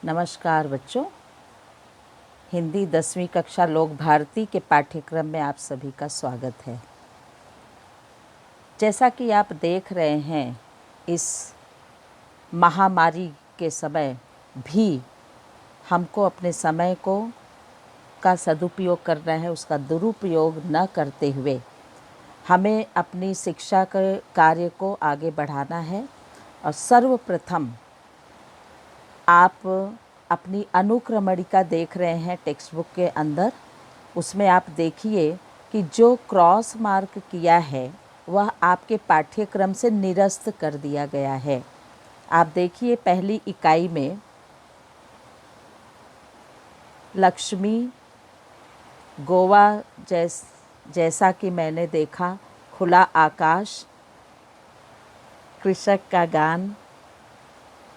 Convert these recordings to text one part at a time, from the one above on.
नमस्कार बच्चों, हिंदी 10वीं कक्षा लोक भारती के पाठ्यक्रम में आप सभी का स्वागत है। जैसा कि आप देख रहे हैं, इस महामारी के समय भी हमको अपने समय का सदुपयोग करना है, उसका दुरुपयोग न करते हुए हमें अपनी शिक्षा के कार्य को आगे बढ़ाना है। और सर्वप्रथम आप अपनी अनुक्रमणिका देख रहे हैं टेक्स्ट बुक के अंदर। उसमें आप देखिए कि जो क्रॉस मार्क किया है वह आपके पाठ्यक्रम से निरस्त कर दिया गया है। आप देखिए पहली इकाई में लक्ष्मी, गोवा जैसा कि मैंने देखा, खुला आकाश, कृषक का गान,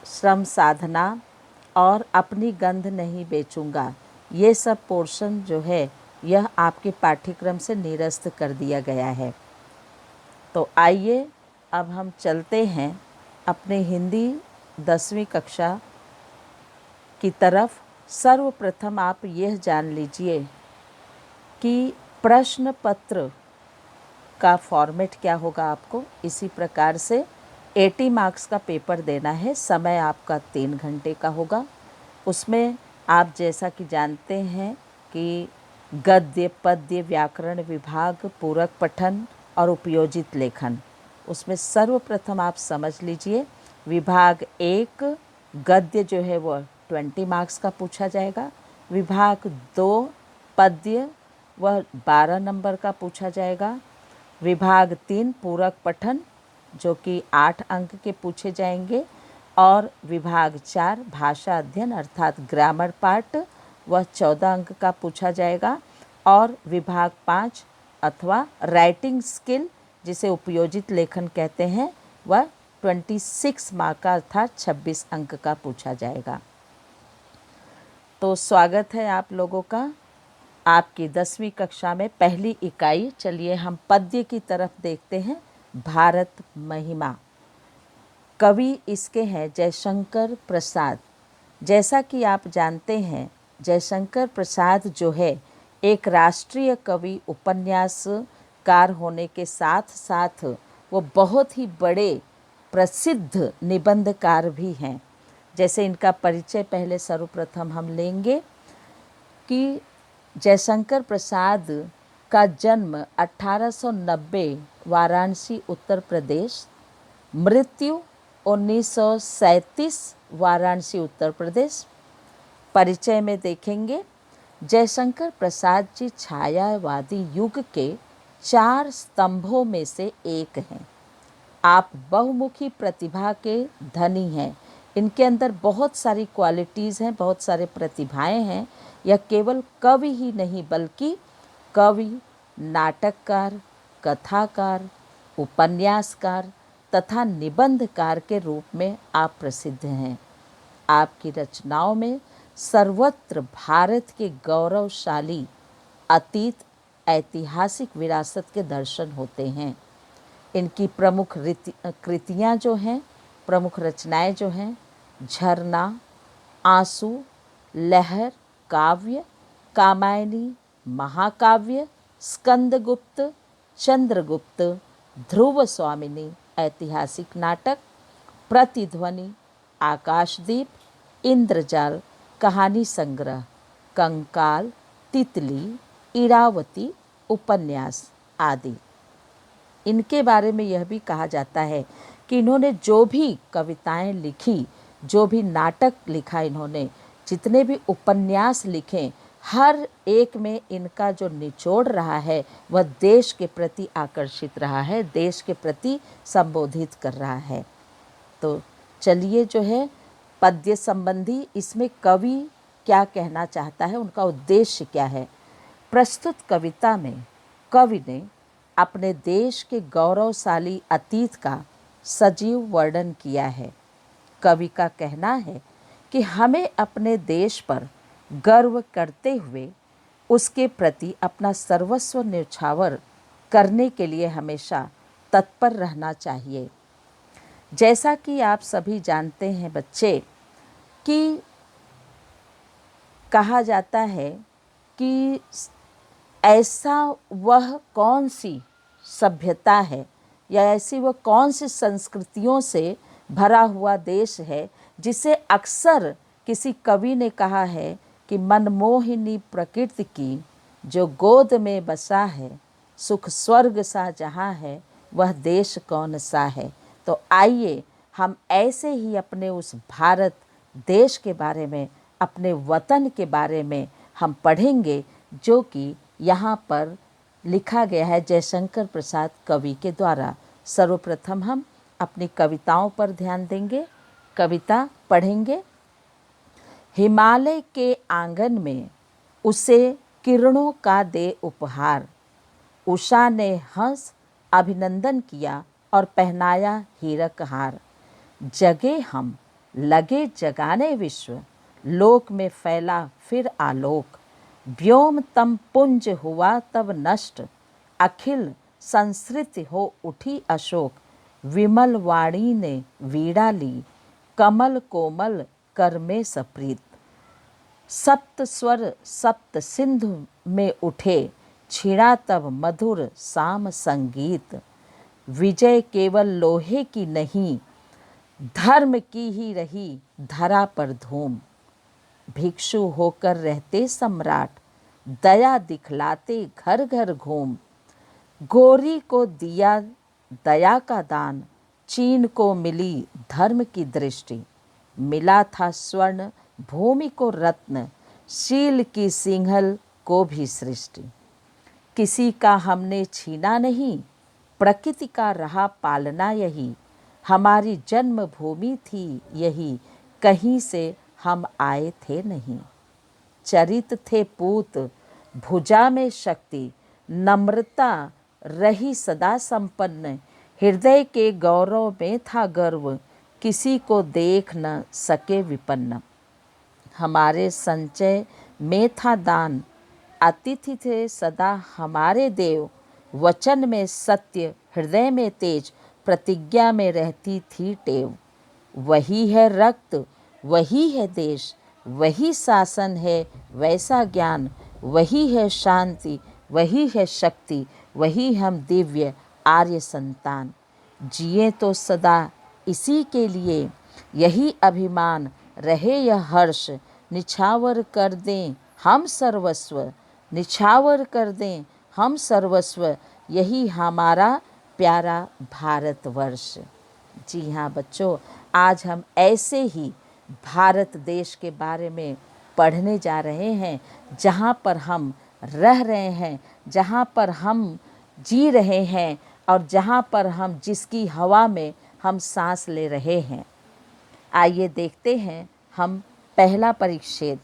श्रम साधना और अपनी गंध नहीं बेचूंगा, ये सब पोर्शन जो है यह आपके पाठ्यक्रम से निरस्त कर दिया गया है। तो आइए अब हम चलते हैं अपने हिंदी 10वीं कक्षा की तरफ। सर्वप्रथम आप यह जान लीजिए कि प्रश्न पत्र का फॉर्मेट क्या होगा। आपको इसी प्रकार से 80 मार्क्स का पेपर देना है। समय आपका 3 घंटे का होगा। उसमें आप जैसा कि जानते हैं कि गद्य, पद्य, व्याकरण विभाग, पूरक पठन और उपयोजित लेखन। उसमें सर्वप्रथम आप समझ लीजिए, विभाग 1 गद्य जो है वह 20 मार्क्स का पूछा जाएगा। विभाग 2 पद्य वह 12 नंबर का पूछा जाएगा। विभाग 3 पूरक पठन जो कि 8 अंक के पूछे जाएंगे। और विभाग 4 भाषा अध्ययन अर्थात ग्रामर पार्ट वह 14 अंक का पूछा जाएगा। और विभाग 5 अथवा राइटिंग स्किल जिसे उपयोजित लेखन कहते हैं वह 26 मार्क का अर्थात 26 अंक का पूछा जाएगा। तो स्वागत है आप लोगों का आपकी 10वीं कक्षा में पहली इकाई। चलिए हम पद्य की तरफ देखते हैं। भारत महिमा। कवि इसके हैं जयशंकर प्रसाद। जैसा कि आप जानते हैं, जयशंकर प्रसाद जो है एक राष्ट्रीय कवि, उपन्यासकार होने के साथ साथ वो बहुत ही बड़े प्रसिद्ध निबंधकार भी हैं। जैसे इनका परिचय पहले सर्वप्रथम हम लेंगे कि जयशंकर प्रसाद का जन्म 1890 वाराणसी उत्तर प्रदेश, मृत्यु 1937 वाराणसी उत्तर प्रदेश। परिचय में देखेंगे, जयशंकर प्रसाद जी छायावादी युग के 4 स्तंभों में से एक हैं। आप बहुमुखी प्रतिभा के धनी हैं। इनके अंदर बहुत सारी क्वालिटीज़ हैं, बहुत सारे प्रतिभाएं हैं। यह केवल कवि ही नहीं बल्कि कवि, नाटककार, कथाकार, उपन्यासकार तथा निबंधकार के रूप में आप प्रसिद्ध हैं। आपकी रचनाओं में सर्वत्र भारत के गौरवशाली अतीत, ऐतिहासिक विरासत के दर्शन होते हैं। इनकी प्रमुख कृतियाँ जो हैं, प्रमुख रचनाएं जो हैं, झरना, आंसू, लहर, काव्य, कामायनी, महाकाव्य, स्कंदगुप्त, चंद्रगुप्त, ध्रुव स्वामिनी, ऐतिहासिक नाटक, प्रतिध्वनि, आकाशदीप, इंद्रजाल, कहानी संग्रह, कंकाल, तितली, इरावती, उपन्यास आदि। इनके बारे में यह भी कहा जाता है कि इन्होंने जो भी कविताएं लिखी, जो भी नाटक लिखा, इन्होंने जितने भी उपन्यास लिखे, हर एक में इनका जो निचोड़ रहा है वह देश के प्रति आकर्षित रहा है, देश के प्रति संबोधित कर रहा है। तो चलिए जो है पद्य संबंधी इसमें कवि क्या कहना चाहता है, उनका उद्देश्य क्या है। प्रस्तुत कविता में कवि ने अपने देश के गौरवशाली अतीत का सजीव वर्णन किया है। कवि का कहना है कि हमें अपने देश पर गर्व करते हुए उसके प्रति अपना सर्वस्व न्यौछावर करने के लिए हमेशा तत्पर रहना चाहिए। जैसा कि आप सभी जानते हैं बच्चे कि कहा जाता है कि ऐसा वह कौन सी सभ्यता है या ऐसी वह कौन सी संस्कृतियों से भरा हुआ देश है जिसे अक्सर किसी कवि ने कहा है कि मनमोहिनी प्रकृति की जो गोद में बसा है, सुख स्वर्ग सा जहाँ है, वह देश कौन सा है। तो आइए हम ऐसे ही अपने उस भारत देश के बारे में, अपने वतन के बारे में हम पढ़ेंगे, जो कि यहाँ पर लिखा गया है जयशंकर प्रसाद कवि के द्वारा। सर्वप्रथम हम अपनी कविताओं पर ध्यान देंगे, कविता पढ़ेंगे। हिमालय के आंगन में उसे किरणों का दे उपहार, उषा ने हंस अभिनंदन किया और पहनाया हीरक हार। जगे हम लगे जगाने विश्व, लोक में फैला फिर आलोक। व्योम तम पुंज हुआ तब नष्ट, अखिल संसृत हो उठी अशोक। विमल वाणी ने वीणा ली, कमल कोमल कर में सप्रीत। सप्त स्वर सप्त सिंधु में उठे, छिड़ा तब मधुर साम संगीत। विजय केवल लोहे की नहीं, धर्म की ही रही धरा पर धूम। भिक्षु होकर रहते सम्राट, दया दिखलाते घर घर घूम। गोरी को दिया दया का दान, चीन को मिली धर्म की दृष्टि। मिला था स्वर्ण भूमि को रत्न, शील की सिंहल को भी सृष्टि। किसी का हमने छीना नहीं, प्रकृति का रहा पालना यही। हमारी जन्मभूमि थी यही, कहीं से हम आए थे नहीं। चरित थे पूत भुजा में शक्ति, नम्रता रही सदा संपन्न। हृदय के गौरव में था गर्व, किसी को देख न सके विपन्न। हमारे संचय में था दान, अतिथि थे सदा हमारे देव। वचन में सत्य हृदय में तेज, प्रतिज्ञा में रहती थी टेव। वही है रक्त वही है देश, वही शासन है वैसा ज्ञान। वही है शांति वही है शक्ति, वही हम दिव्य आर्य संतान। जिए तो सदा इसी के लिए, यही अभिमान रहे यह हर्ष। निछावर कर दें हम सर्वस्व, निछावर कर दें हम सर्वस्व। यही हमारा प्यारा भारतवर्ष। जी हाँ बच्चों, आज हम ऐसे ही भारत देश के बारे में पढ़ने जा रहे हैं, जहाँ पर हम रह रहे हैं, जहाँ पर हम जी रहे हैं और जहाँ पर हम जिसकी हवा में हम सांस ले रहे हैं। आइए देखते हैं हम पहला परिच्छेद।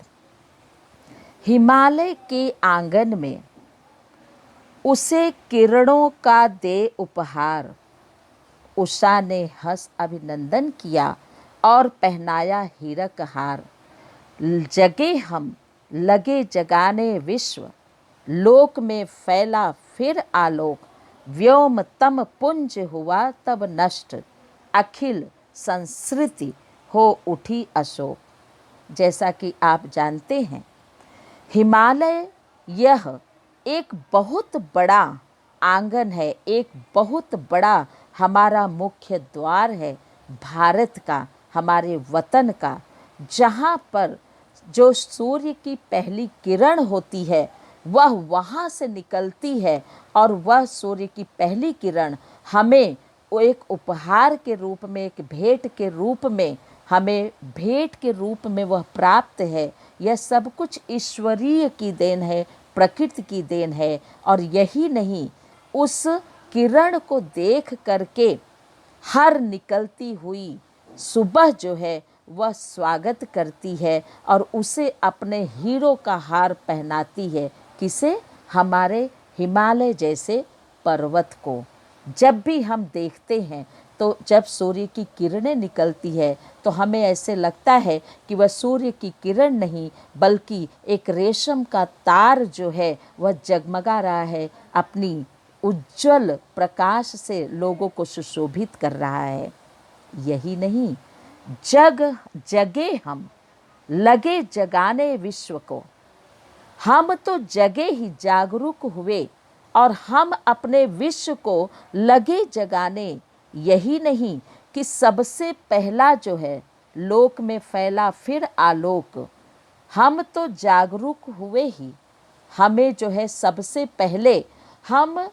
हिमालय के आंगन में उसे किरणों का दे उपहार, उषा ने हंस अभिनंदन किया और पहनाया हीरक हार। जगे हम लगे जगाने विश्व, लोक में फैला फिर आलोक। व्योम तम पुंज हुआ तब नष्ट, अखिल संस्कृति हो उठी अशोक। जैसा कि आप जानते हैं, हिमालय यह एक बहुत बड़ा आंगन है, एक बहुत बड़ा हमारा मुख्य द्वार है भारत का, हमारे वतन का, जहाँ पर जो सूर्य की पहली किरण होती है वह वहाँ से निकलती है और वह सूर्य की पहली किरण हमें वो एक उपहार के रूप में, एक भेंट के रूप में, हमें भेंट के रूप में वह प्राप्त है। यह सब कुछ ईश्वरीय की देन है, प्रकृति की देन है। और यही नहीं, उस किरण को देख करके हर निकलती हुई सुबह जो है वह स्वागत करती है और उसे अपने हीरो का हार पहनाती है। किसे? हमारे हिमालय जैसे पर्वत को। जब भी हम देखते हैं तो जब सूर्य की किरणें निकलती है तो हमें ऐसे लगता है कि वह सूर्य की किरण नहीं बल्कि एक रेशम का तार जो है वह जगमगा रहा है, अपनी उज्जवल प्रकाश से लोगों को सुशोभित कर रहा है। यही नहीं, जगे हम लगे जगाने विश्व को। हम तो जगे ही जागरूक हुए और हम अपने विश्व को लगे जगाने। यही नहीं कि सबसे पहला जो है लोक में फैला फिर आलोक। हम तो जागरूक हुए ही, हमें जो है सबसे पहले, हम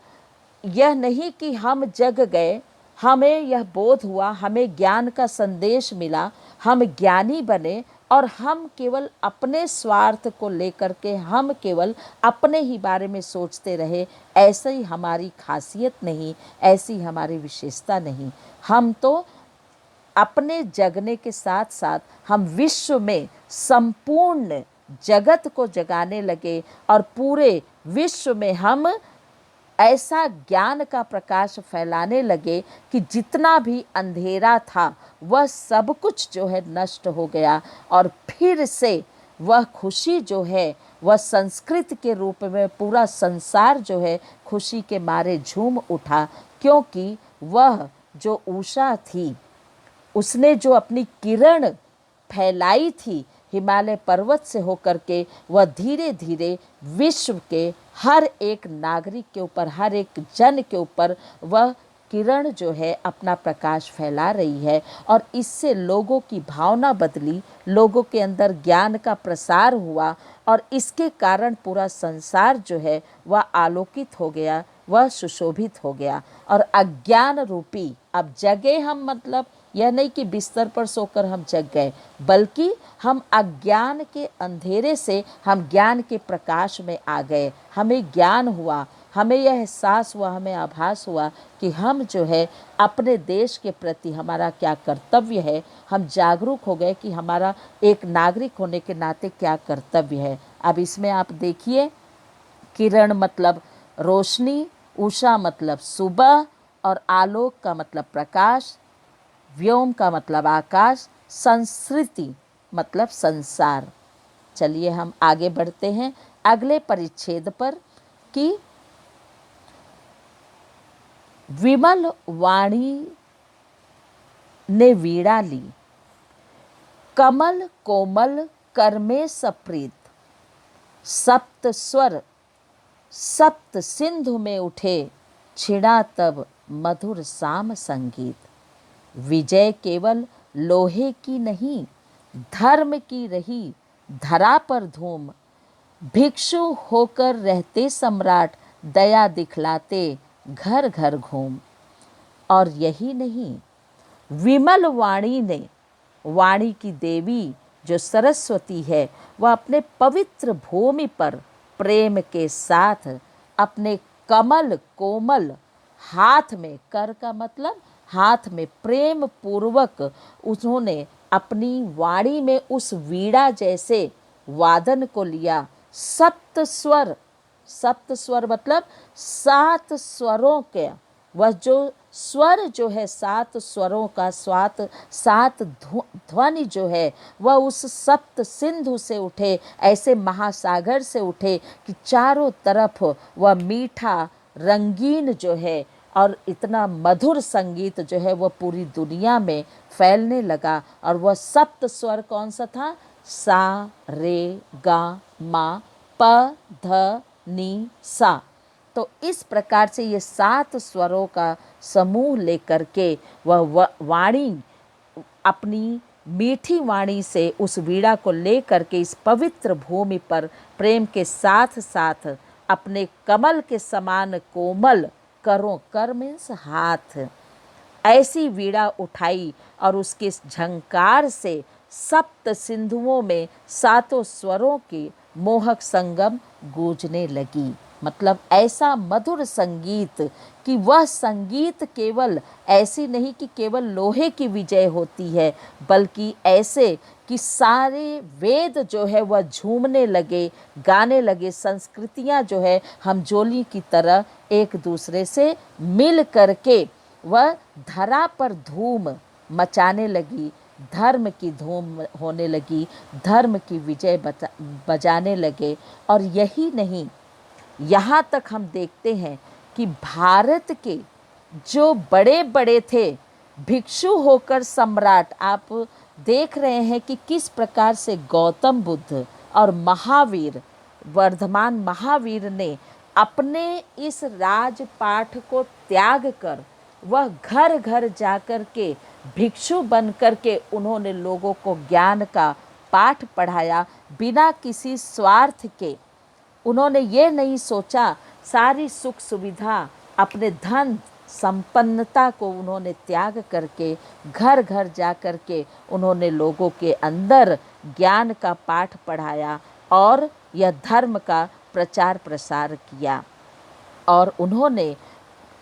यह नहीं कि हम जग गए, हमें यह बोध हुआ, हमें ज्ञान का संदेश मिला, हम ज्ञानी बने और हम केवल अपने स्वार्थ को लेकर के हम केवल अपने ही बारे में सोचते रहे। ऐसे ही हमारी खासियत नहीं, ऐसी हमारी विशेषता नहीं। हम तो अपने जगने के साथ साथ हम विश्व में संपूर्ण जगत को जगाने लगे और पूरे विश्व में हम ऐसा ज्ञान का प्रकाश फैलाने लगे कि जितना भी अंधेरा था वह सब कुछ जो है नष्ट हो गया और फिर से वह खुशी जो है वह संस्कृत के रूप में पूरा संसार जो है खुशी के मारे झूम उठा। क्योंकि वह जो उषा थी, उसने जो अपनी किरण फैलाई थी हिमालय पर्वत से होकर के, वह धीरे धीरे विश्व के हर एक नागरिक के ऊपर, हर एक जन के ऊपर वह किरण जो है अपना प्रकाश फैला रही है। और इससे लोगों की भावना बदली, लोगों के अंदर ज्ञान का प्रसार हुआ और इसके कारण पूरा संसार जो है वह आलोकित हो गया, वह सुशोभित हो गया। और अज्ञान रूपी अब जगे हम, मतलब यह नहीं कि बिस्तर पर सोकर हम जग गए, बल्कि हम अज्ञान के अंधेरे से हम ज्ञान के प्रकाश में आ गए। हमें ज्ञान हुआ, हमें यह एहसास हुआ, हमें आभास हुआ कि हम जो है अपने देश के प्रति हमारा क्या कर्तव्य है। हम जागरूक हो गए कि हमारा एक नागरिक होने के नाते क्या कर्तव्य है। अब इसमें आप देखिए, किरण मतलब रोशनी, उषा मतलब सुबह और आलोक का मतलब प्रकाश, व्योम का मतलब आकाश, संस्कृति मतलब संसार। चलिए हम आगे बढ़ते हैं अगले परिच्छेद पर कि विमल वाणी ने वीणा ली, कमल कोमल कर में सप्रीत, सप्त स्वर सप्त सिंधु में उठे, छिड़ा तब मधुर साम संगीत। विजय केवल लोहे की नहीं, धर्म की रही धरा पर धूम। भिक्षु होकर रहते सम्राट, दया दिखलाते घर घर घूम। और यही नहीं, विमल वाणी ने, वाणी की देवी जो सरस्वती है, वह अपने पवित्र भूमि पर प्रेम के साथ अपने कमल कोमल हाथ में, कर का मतलब हाथ में, प्रेम पूर्वक उन्होंने अपनी वाणी में उस वीणा जैसे वादन को लिया। सप्त स्वर, सप्त स्वर मतलब सात स्वरों के, वह जो स्वर जो है सात स्वरों का सात ध्वनि जो है वह उस सप्त सिंधु से उठे, ऐसे महासागर से उठे कि चारों तरफ वह मीठा रंगीन जो है और इतना मधुर संगीत जो है वह पूरी दुनिया में फैलने लगा। और वह सप्त स्वर कौन सा था? सा रे गा मा प ध नी सा। तो इस प्रकार से ये सात स्वरों का समूह लेकर के वह वाणी अपनी मीठी वाणी से उस वीणा को लेकर के इस पवित्र भूमि पर प्रेम के साथ साथ अपने कमल के समान कोमल करों, कर मीन्स हाथ, ऐसी वीणा उठाई और उसके झंकार से सप्त सिंधुओं में सातों स्वरों की मोहक संगम गूंजने लगी। मतलब ऐसा मधुर संगीत कि वह संगीत केवल ऐसी नहीं कि केवल लोहे की विजय होती है, बल्कि ऐसे कि सारे वेद जो है वह झूमने लगे, गाने लगे। संस्कृतियाँ जो है हम जोली की तरह एक दूसरे से मिल करके वह धरा पर धूम मचाने लगी, धर्म की धूम होने लगी, धर्म की विजय बजाने लगे। और यही नहीं, यहाँ तक हम देखते हैं कि भारत के जो बड़े बड़े थे, भिक्षु होकर सम्राट, आप देख रहे हैं कि किस प्रकार से गौतम बुद्ध और महावीर, वर्धमान महावीर ने अपने इस राजपाठ को त्याग कर वह घर घर जाकर के भिक्षु बन कर के उन्होंने लोगों को ज्ञान का पाठ पढ़ाया बिना किसी स्वार्थ के। उन्होंने ये नहीं सोचा, सारी सुख सुविधा, अपने धन संपन्नता को उन्होंने त्याग करके घर घर जा कर के उन्होंने लोगों के अंदर ज्ञान का पाठ पढ़ाया और यह धर्म का प्रचार प्रसार किया और उन्होंने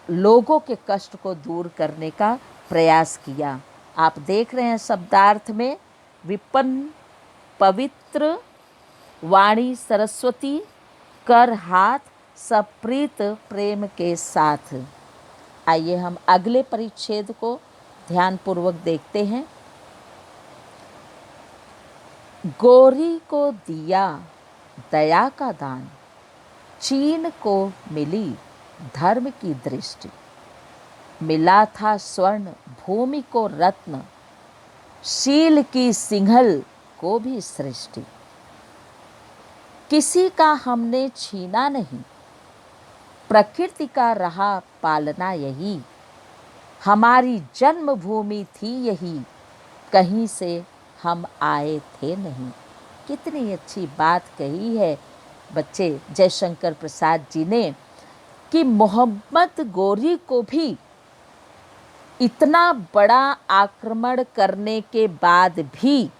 लोगों के कष्ट को दूर करने का प्रयास किया। आप देख रहे हैं शब्दार्थ में विपन्न पवित्र वाणी सरस्वती कर हाथ सप्रीत प्रेम के साथ। आइए हम अगले परिच्छेद को ध्यानपूर्वक देखते हैं। गोरी को दिया दया का दान, चीन को मिली धर्म की दृष्टि। मिला था स्वर्ण भूमि को रत्न, शील की सिंहल को भी सृष्टि। किसी का हमने छीना नहीं, प्रकृति का रहा पालना यही। हमारी जन्मभूमि थी यही, कहीं से हम आए थे नहीं। कितनी अच्छी बात कही है बच्चे जयशंकर प्रसाद जी ने कि मोहम्मद गोरी को भी इतना बड़ा आक्रमण करने के बाद भी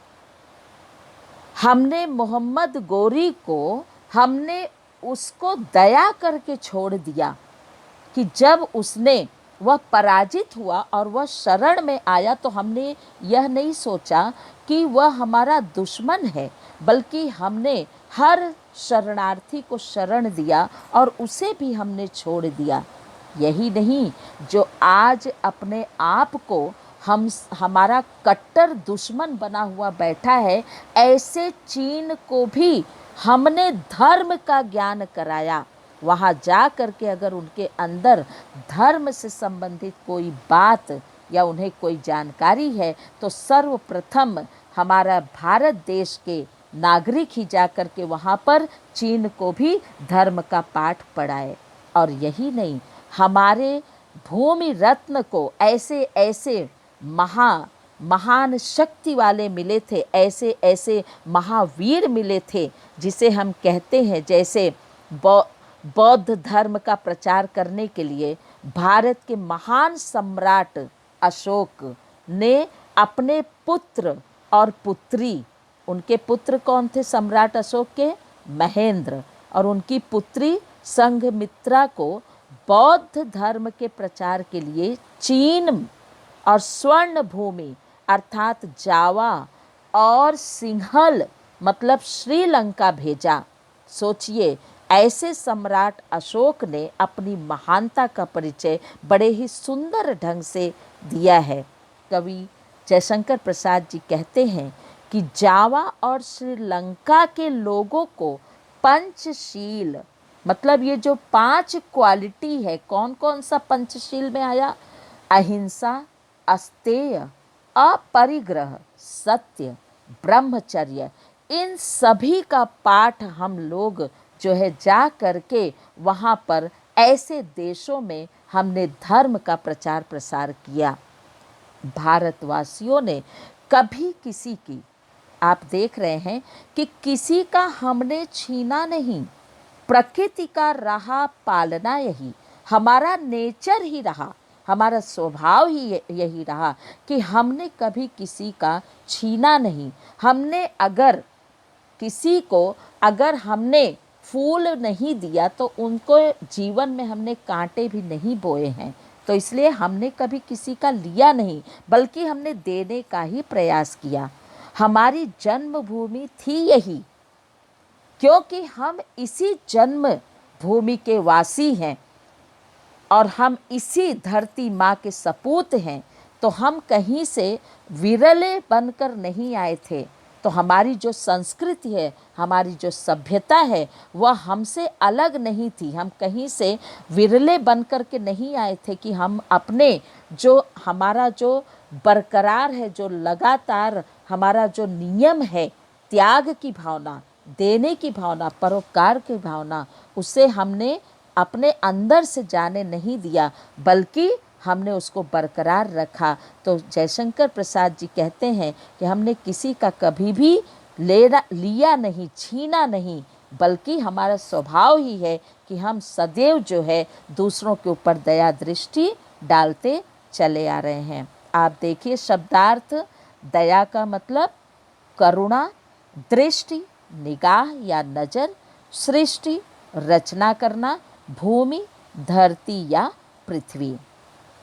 हमने मोहम्मद गोरी को, हमने उसको दया करके छोड़ दिया कि जब उसने वह पराजित हुआ और वह शरण में आया तो हमने यह नहीं सोचा कि वह हमारा दुश्मन है, बल्कि हमने हर शरणार्थी को शरण दिया और उसे भी हमने छोड़ दिया। यही नहीं, जो आज अपने आप को हमारा कट्टर दुश्मन बना हुआ बैठा है, ऐसे चीन को भी हमने धर्म का ज्ञान कराया। वहाँ जा कर के अगर उनके अंदर धर्म से संबंधित कोई बात या उन्हें कोई जानकारी है तो सर्वप्रथम हमारा भारत देश के नागरिक ही जा कर के वहाँ पर चीन को भी धर्म का पाठ पढ़ाए। और यही नहीं, हमारे भूमि रत्न को ऐसे ऐसे महान शक्ति वाले मिले थे, ऐसे ऐसे महावीर मिले थे जिसे हम कहते हैं, जैसे बौद्ध धर्म का प्रचार करने के लिए भारत के महान सम्राट अशोक ने अपने पुत्र और पुत्री, उनके पुत्र कौन थे सम्राट अशोक के? महेंद्र, और उनकी पुत्री संघमित्रा को बौद्ध धर्म के प्रचार के लिए चीन और स्वर्ण भूमि अर्थात जावा और सिंहल मतलब श्रीलंका भेजा। सोचिए, ऐसे सम्राट अशोक ने अपनी महानता का परिचय बड़े ही सुंदर ढंग से दिया है। कवि जयशंकर प्रसाद जी कहते हैं कि जावा और श्रीलंका के लोगों को पंचशील, मतलब ये जो 5 क्वालिटी है, कौन कौन सा पंचशील में आया? अहिंसा, अस्तेय, अपरिग्रह, सत्य, ब्रह्मचर्य, इन सभी का पाठ हम लोग जो है जा करके वहाँ पर ऐसे देशों में हमने धर्म का प्रचार प्रसार किया। भारतवासियों ने कभी किसी की, आप देख रहे हैं कि किसी का हमने छीना नहीं, प्रकृति का रहा पालना यही। हमारा नेचर ही रहा, हमारा स्वभाव ही यही रहा कि हमने कभी किसी का छीना नहीं। हमने अगर किसी को अगर हमने फूल नहीं दिया तो उनको जीवन में हमने कांटे भी नहीं बोए हैं। तो इसलिए हमने कभी किसी का लिया नहीं, बल्कि हमने देने का ही प्रयास किया। हमारी जन्मभूमि थी यही, क्योंकि हम इसी जन्म भूमि के वासी हैं और हम इसी धरती माँ के सपूत हैं। तो हम कहीं से विरले बनकर नहीं आए थे। तो हमारी जो संस्कृति है, हमारी जो सभ्यता है, वह हमसे अलग नहीं थी। हम कहीं से विरले बनकर के नहीं आए थे कि हम अपने जो हमारा जो बरकरार है, जो लगातार हमारा जो नियम है त्याग की भावना, देने की भावना, परोपकार की भावना, उसे हमने अपने अंदर से जाने नहीं दिया, बल्कि हमने उसको बरकरार रखा। तो जयशंकर प्रसाद जी कहते हैं कि हमने किसी का कभी भी लिया नहीं, छीना नहीं, बल्कि हमारा स्वभाव ही है कि हम सदैव जो है दूसरों के ऊपर दया दृष्टि डालते चले आ रहे हैं। आप देखिए शब्दार्थ, दया का मतलब करुणा, दृष्टि निगाह या नज़र, सृष्टि रचना करना, भूमि धरती या पृथ्वी।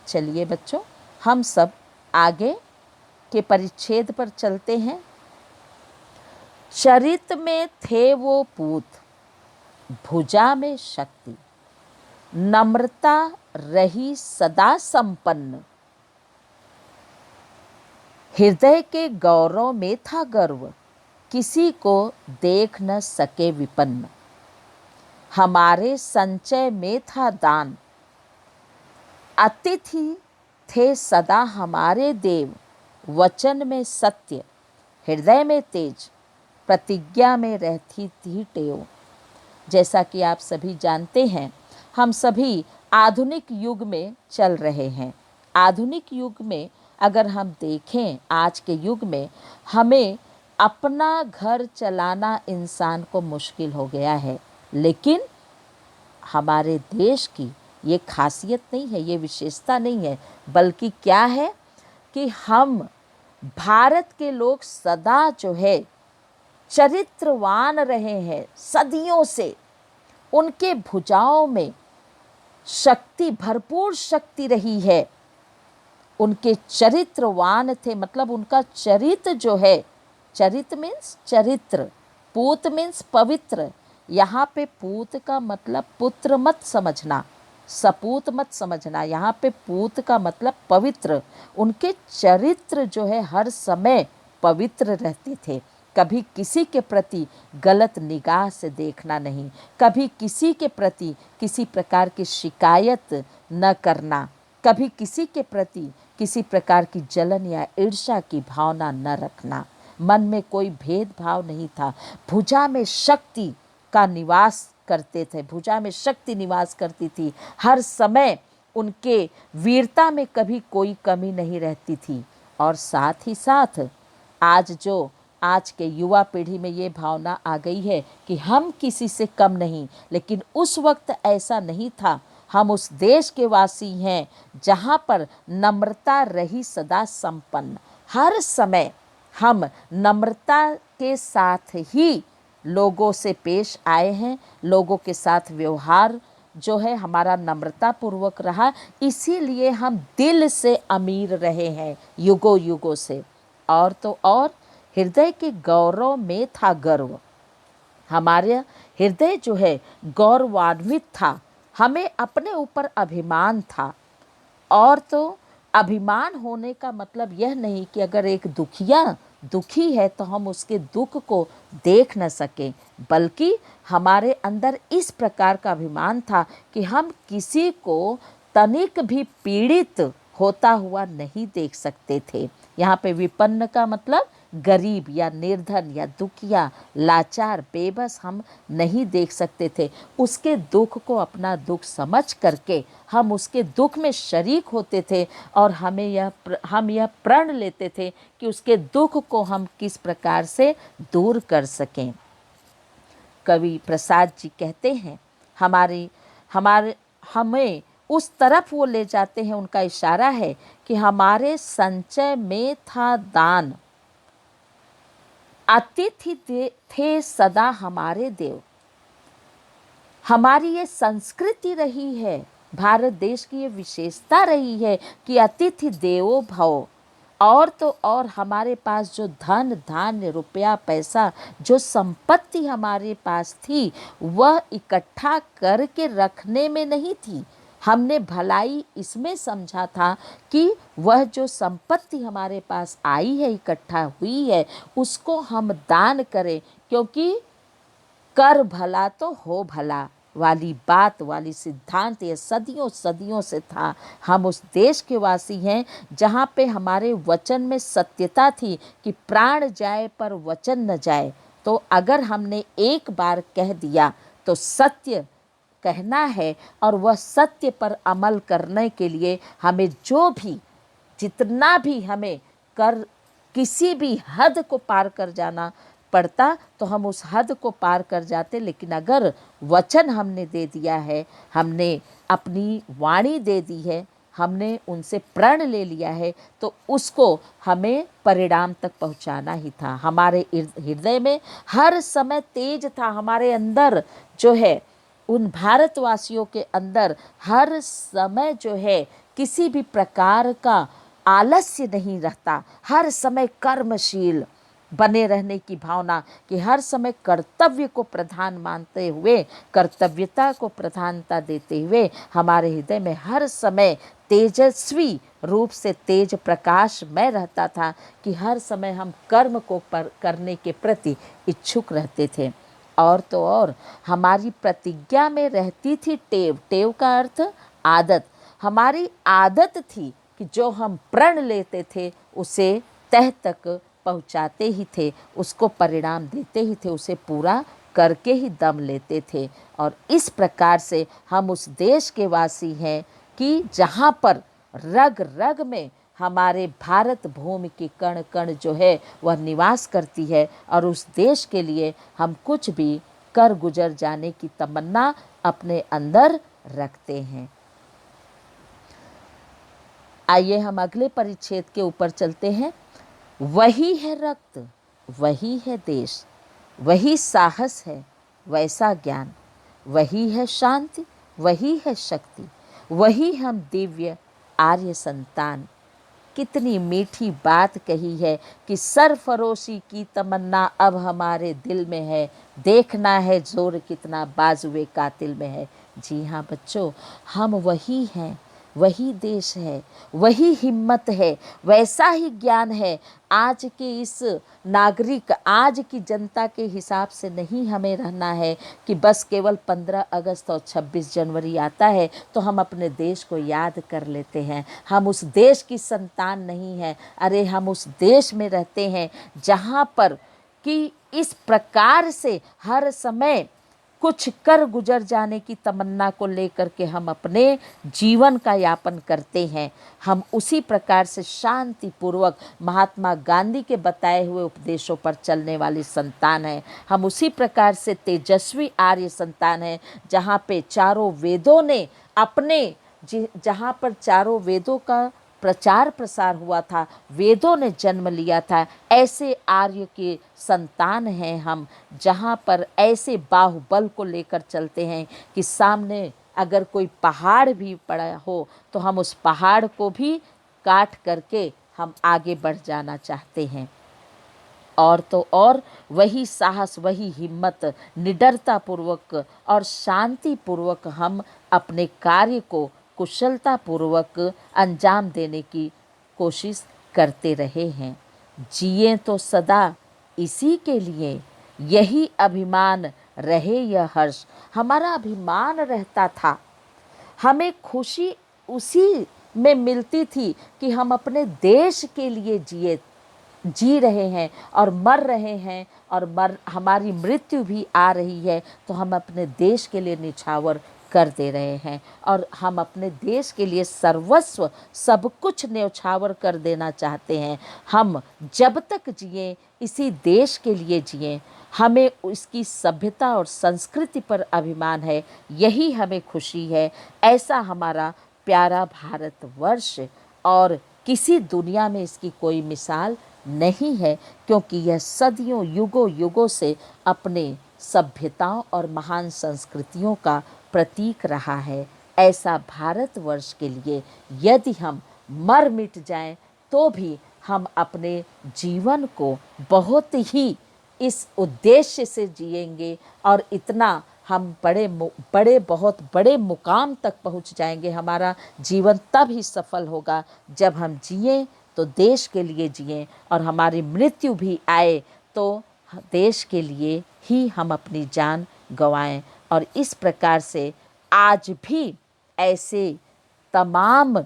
चलिए बच्चों, हम सब आगे के परिच्छेद पर चलते हैं। चरित में थे वो पूत, भुजा में शक्ति, नम्रता रही सदा संपन्न, हृदय के गौरव में था गर्व, किसी को देख न सके विपन्न, हमारे संचय में था दान, अतिथि थे सदा हमारे देव, वचन में सत्य, हृदय में तेज, प्रतिज्ञा में रहती थी टेव। जैसा कि आप सभी जानते हैं, हम सभी आधुनिक युग में चल रहे हैं। आधुनिक युग में अगर हम देखें, आज के युग में हमें अपना घर चलाना इंसान को मुश्किल हो गया है, लेकिन हमारे देश की ये खासियत नहीं है, ये विशेषता नहीं है, बल्कि क्या है कि हम भारत के लोग सदा जो है चरित्रवान रहे हैं। सदियों से उनके भुजाओं में शक्ति, भरपूर शक्ति रही है। उनके चरित्रवान थे, मतलब उनका चरित्र जो है, चरित्र मीन्स चरित्र, पूत मीन्स पवित्र। यहाँ पे पूत का मतलब पुत्र मत समझना, सपूत मत समझना, यहाँ पे पूत का मतलब पवित्र। उनके चरित्र जो है हर समय पवित्र रहते थे। कभी किसी के प्रति गलत निगाह से देखना नहीं, कभी किसी के प्रति किसी प्रकार की शिकायत न करना, कभी किसी के प्रति किसी प्रकार की जलन या ईर्ष्या की भावना न रखना। मन में कोई भेदभाव नहीं था। भुजा में शक्ति का निवास करते थे, भुजा में शक्ति निवास करती थी। हर समय उनके वीरता में कभी कोई कमी नहीं रहती थी। और साथ ही साथ आज के युवा पीढ़ी में ये भावना आ गई है कि हम किसी से कम नहीं, लेकिन उस वक्त ऐसा नहीं था। हम उस देश के वासी हैं जहाँ पर नम्रता रही सदा संपन्न। हर समय हम नम्रता के साथ ही लोगों से पेश आए हैं, लोगों के साथ व्यवहार जो है हमारा नम्रता पूर्वक रहा, इसीलिए हम दिल से अमीर रहे हैं युगों युगों से। और तो और हृदय के गौरव में था गर्व। हमारे हृदय जो है गौरवान्वित था, हमें अपने ऊपर अभिमान था। और तो अभिमान होने का मतलब यह नहीं कि अगर एक दुखिया दुखी है तो हम उसके दुख को देख न सकें, बल्कि हमारे अंदर इस प्रकार का अभिमान था कि हम किसी को तनिक भी पीड़ित होता हुआ नहीं देख सकते थे। यहाँ पे विपन्न का मतलब गरीब या निर्धन या दुखिया, लाचार, बेबस हम नहीं देख सकते थे। उसके दुख को अपना दुख समझ करके हम उसके दुख में शरीक होते थे और हम यह प्रण लेते थे कि उसके दुख को हम किस प्रकार से दूर कर सकें। कवि प्रसाद जी कहते हैं हमें उस तरफ वो ले जाते हैं, उनका इशारा है कि हमारे संचय में था दान, अतिथि थे सदा हमारे देव। हमारी ये संस्कृति रही है, भारत देश की ये विशेषता रही है कि अतिथि देवो भव। और तो और हमारे पास जो धन धान्य रुपया पैसा, जो संपत्ति हमारे पास थी, वह इकट्ठा करके रखने में नहीं थी। हमने भलाई इसमें समझा था कि वह जो संपत्ति हमारे पास आई है, इकट्ठा हुई है, उसको हम दान करें, क्योंकि कर भला तो हो भला, वाली बात वाली सिद्धांत ये सदियों सदियों से था। हम उस देश के वासी हैं जहाँ पे हमारे वचन में सत्यता थी कि प्राण जाए पर वचन न जाए। तो अगर हमने एक बार कह दिया तो सत्य कहना है, और वह सत्य पर अमल करने के लिए हमें जो भी जितना भी हमें कर किसी भी हद को पार कर जाना पड़ता तो हम उस हद को पार कर जाते। लेकिन अगर वचन हमने दे दिया है, हमने अपनी वाणी दे दी है, हमने उनसे प्रण ले लिया है, तो उसको हमें परिणाम तक पहुंचाना ही था। हमारे हृदय में हर समय तेज था, हमारे अंदर जो है, उन भारतवासियों के अंदर हर समय जो है किसी भी प्रकार का आलस्य नहीं रहता, हर समय कर्मशील बने रहने की भावना, कि हर समय कर्तव्य को प्रधान मानते हुए, कर्तव्यता को प्रधानता देते हुए हमारे हृदय में हर समय तेजस्वी रूप से तेज प्रकाश में रहता था, कि हर समय हम कर्म को करने के प्रति इच्छुक रहते थे। और तो और हमारी प्रतिज्ञा में रहती थी टेव। टेव का अर्थ आदत। हमारी आदत थी कि जो हम प्रण लेते थे उसे तह तक पहुँचाते ही थे, उसको परिणाम देते ही थे, उसे पूरा करके ही दम लेते थे। और इस प्रकार से हम उस देश के वासी हैं कि जहाँ पर रग रग में हमारे भारत भूमि की कण कण जो है वह निवास करती है, और उस देश के लिए हम कुछ भी कर गुजर जाने की तमन्ना अपने अंदर रखते हैं। आइए हम अगले परिच्छेद के ऊपर चलते हैं। वही है रक्त, वही है देश, वही साहस है, वैसा ज्ञान, वही है शांति, वही है शक्ति, वही हम दिव्य आर्य संतान। कितनी मीठी बात कही है कि सरफरोशी की तमन्ना अब हमारे दिल में है, देखना है जोर कितना बाजुए कातिल में है। जी हाँ बच्चों, हम वही हैं, वही देश है, वही हिम्मत है, वैसा ही ज्ञान है। आज के इस नागरिक, आज की जनता के हिसाब से नहीं हमें रहना है कि बस केवल 15 अगस्त और 26 जनवरी आता है तो हम अपने देश को याद कर लेते हैं। हम उस देश की संतान नहीं हैं। अरे हम उस देश में रहते हैं जहाँ पर कि इस प्रकार से हर समय कुछ कर गुजर जाने की तमन्ना को लेकर के हम अपने जीवन का यापन करते हैं। हम उसी प्रकार से शांति पूर्वक महात्मा गांधी के बताए हुए उपदेशों पर चलने वाली संतान है। हम उसी प्रकार से तेजस्वी आर्य संतान है, जहाँ पे चारों वेदों ने अपने जहाँ पर चारों वेदों का प्रचार प्रसार हुआ था, वेदों ने जन्म लिया था, ऐसे आर्य के संतान हैं हम, जहाँ पर ऐसे बाहुबल को लेकर चलते हैं कि सामने अगर कोई पहाड़ भी पड़ा हो तो हम उस पहाड़ को भी काट करके हम आगे बढ़ जाना चाहते हैं। और तो और वही साहस, वही हिम्मत, निडरता पूर्वक और शांति पूर्वक हम अपने कार्य को कुशलता पूर्वक अंजाम देने की कोशिश करते रहे हैं। जिए तो सदा इसी के लिए, यही अभिमान रहे यह हर्ष। हमारा अभिमान रहता था, हमें खुशी उसी में मिलती थी कि हम अपने देश के लिए जी रहे हैं और मर रहे हैं, और हमारी मृत्यु भी आ रही है तो हम अपने देश के लिए निछावर कर दे रहे हैं, और हम अपने देश के लिए सर्वस्व सब कुछ न्यौछावर कर देना चाहते हैं। हम जब तक जिए इसी देश के लिए जिए, हमें उसकी सभ्यता और संस्कृति पर अभिमान है, यही हमें खुशी है। ऐसा हमारा प्यारा भारतवर्ष, और किसी दुनिया में इसकी कोई मिसाल नहीं है, क्योंकि यह सदियों युगों युगों से अपने सभ्यताओं और महान संस्कृतियों का प्रतीक रहा है। ऐसा भारतवर्ष के लिए यदि हम मर मिट जाएं तो भी हम अपने जीवन को बहुत ही इस उद्देश्य से जिएंगे, और इतना हम बहुत बड़े मुकाम तक पहुंच जाएंगे। हमारा जीवन तब ही सफल होगा जब हम जिएं तो देश के लिए जिएं, और हमारी मृत्यु भी आए तो देश के लिए ही हम अपनी जान गंवाएं। और इस प्रकार से आज भी ऐसे तमाम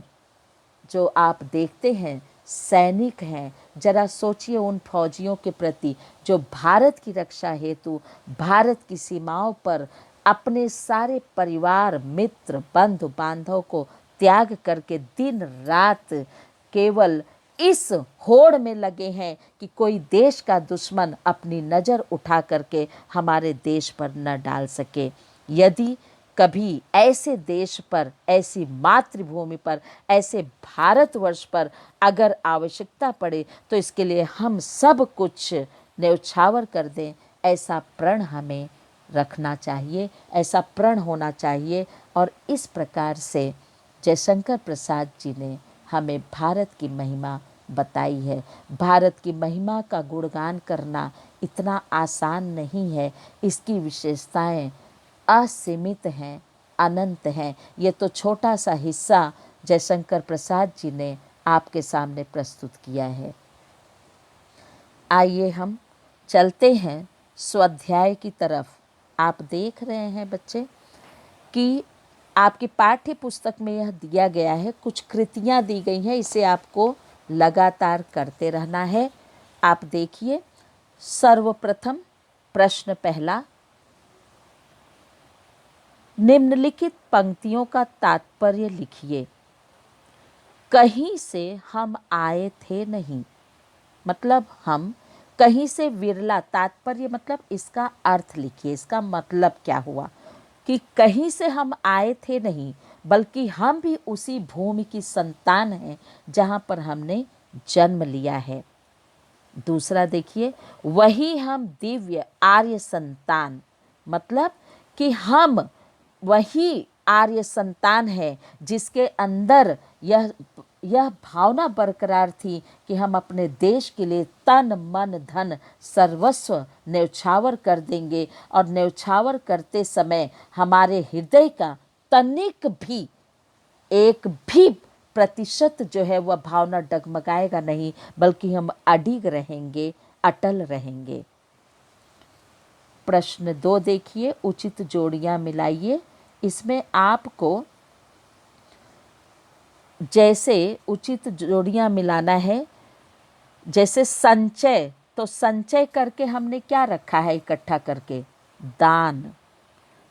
जो आप देखते हैं सैनिक हैं, जरा सोचिए उन फौजियों के प्रति जो भारत की रक्षा हेतु भारत की सीमाओं पर अपने सारे परिवार, मित्र, बंधु बांधव को त्याग करके दिन रात केवल इस होड़ में लगे हैं कि कोई देश का दुश्मन अपनी नज़र उठा करके हमारे देश पर न डाल सके। यदि कभी ऐसे देश पर, ऐसी मातृभूमि पर, ऐसे भारतवर्ष पर अगर आवश्यकता पड़े तो इसके लिए हम सब कुछ न्यौछावर कर दें, ऐसा प्रण हमें रखना चाहिए, ऐसा प्रण होना चाहिए। और इस प्रकार से जयशंकर प्रसाद जी ने हमें भारत की महिमा बताई है। भारत की महिमा का गुणगान करना इतना आसान नहीं है, इसकी विशेषताएं असीमित हैं, अनंत हैं। ये तो छोटा सा हिस्सा जयशंकर प्रसाद जी ने आपके सामने प्रस्तुत किया है। आइए हम चलते हैं स्वाध्याय की तरफ। आप देख रहे हैं बच्चे कि आपकी पाठ्य पुस्तक में यह दिया गया है, कुछ कृतियाँ दी गई हैं, इसे आपको लगातार करते रहना है। आप देखिए, सर्वप्रथम प्रश्न पहला, निम्नलिखित पंक्तियों का तात्पर्य लिखिए। कहीं से हम आए थे नहीं, मतलब हम कहीं से विरला, तात्पर्य मतलब इसका अर्थ लिखिए, इसका मतलब क्या हुआ कि कहीं से हम आए थे नहीं, बल्कि हम भी उसी भूमि की संतान हैं जहाँ पर हमने जन्म लिया है। दूसरा देखिए, वही हम दिव्य आर्य संतान, मतलब कि हम वही आर्य संतान है जिसके अंदर यह भावना बरकरार थी कि हम अपने देश के लिए तन मन धन सर्वस्व न्यौछावर कर देंगे, और न्यौछावर करते समय हमारे हृदय का तनिक भी, एक भी प्रतिशत जो है वह भावना डगमगाएगा नहीं, बल्कि हम अडिग रहेंगे, अटल रहेंगे। प्रश्न 2 देखिए, उचित जोड़ियां मिलाइए। इसमें आपको जैसे उचित जोड़ियां मिलाना है, जैसे संचय, तो संचय करके हमने क्या रखा है इकट्ठा करके? दान।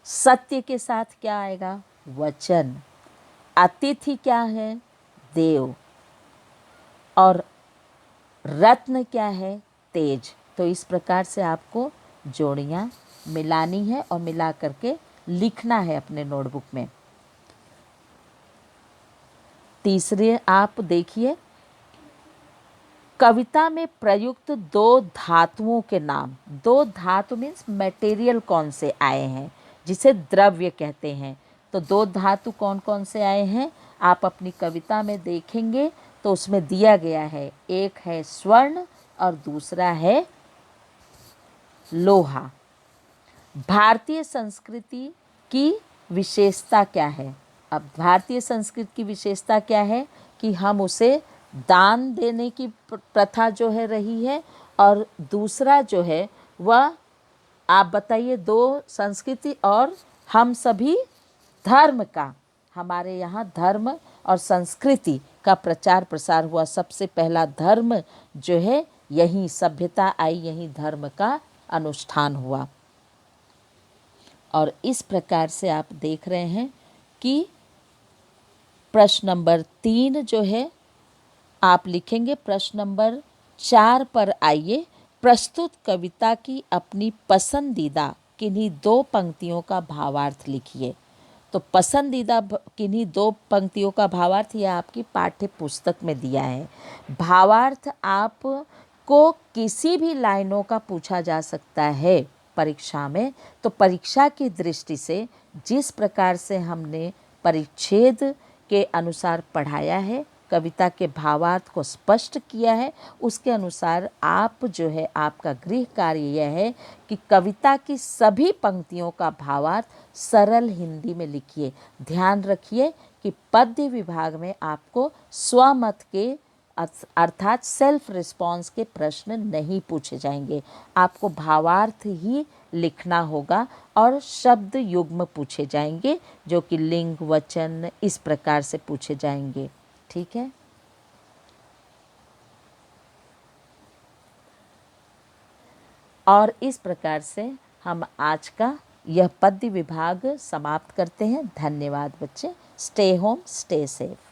सत्य के साथ क्या आएगा? वचन। अतिथि क्या है? देव। और रत्न क्या है? तेज। तो इस प्रकार से आपको जोड़ियां मिलानी है और मिला करके लिखना है अपने नोटबुक में। तीसरे आप देखिए, कविता में प्रयुक्त दो धातुओं के नाम। दो धातु मीन्स मटेरियल कौन से आए हैं, जिसे द्रव्य कहते हैं। तो दो धातु कौन कौन से आए हैं आप अपनी कविता में देखेंगे तो उसमें दिया गया है, एक है स्वर्ण और दूसरा है लोहा। भारतीय संस्कृति की विशेषता क्या है? अब भारतीय संस्कृति की विशेषता क्या है कि हम उसे दान देने की प्रथा जो है रही है, और दूसरा जो है वह, आप बताइए, दो संस्कृति और हम सभी धर्म का, हमारे यहाँ धर्म और संस्कृति का प्रचार प्रसार हुआ। सबसे पहला धर्म जो है, यही सभ्यता आई, यही धर्म का अनुष्ठान हुआ। और इस प्रकार से आप देख रहे हैं कि प्रश्न नंबर 3 जो है आप लिखेंगे। प्रश्न नंबर 4 पर आइए, प्रस्तुत कविता की अपनी पसंदीदा किन्हीं दो पंक्तियों का भावार्थ लिखिए। तो पसंदीदा किन्हीं दो पंक्तियों का भावार्थ यह आपकी पाठ्य पुस्तक में दिया है। भावार्थ आपको किसी भी लाइनों का पूछा जा सकता है परीक्षा में। तो परीक्षा की दृष्टि से जिस प्रकार से हमने परिच्छेद के अनुसार पढ़ाया है, कविता के भावार्थ को स्पष्ट किया है, उसके अनुसार आप जो है, आपका गृह कार्य यह है कि कविता की सभी पंक्तियों का भावार्थ सरल हिंदी में लिखिए। ध्यान रखिए कि पद्य विभाग में आपको स्वमत के अर्थात सेल्फ रिस्पॉन्स के प्रश्न नहीं पूछे जाएंगे, आपको भावार्थ ही लिखना होगा और शब्द युग्म पूछे जाएंगे जो कि लिंग वचन इस प्रकार से पूछे जाएंगे। ठीक है। और इस प्रकार से हम आज का यह पद्य विभाग समाप्त करते हैं। धन्यवाद बच्चे। Stay home, stay safe.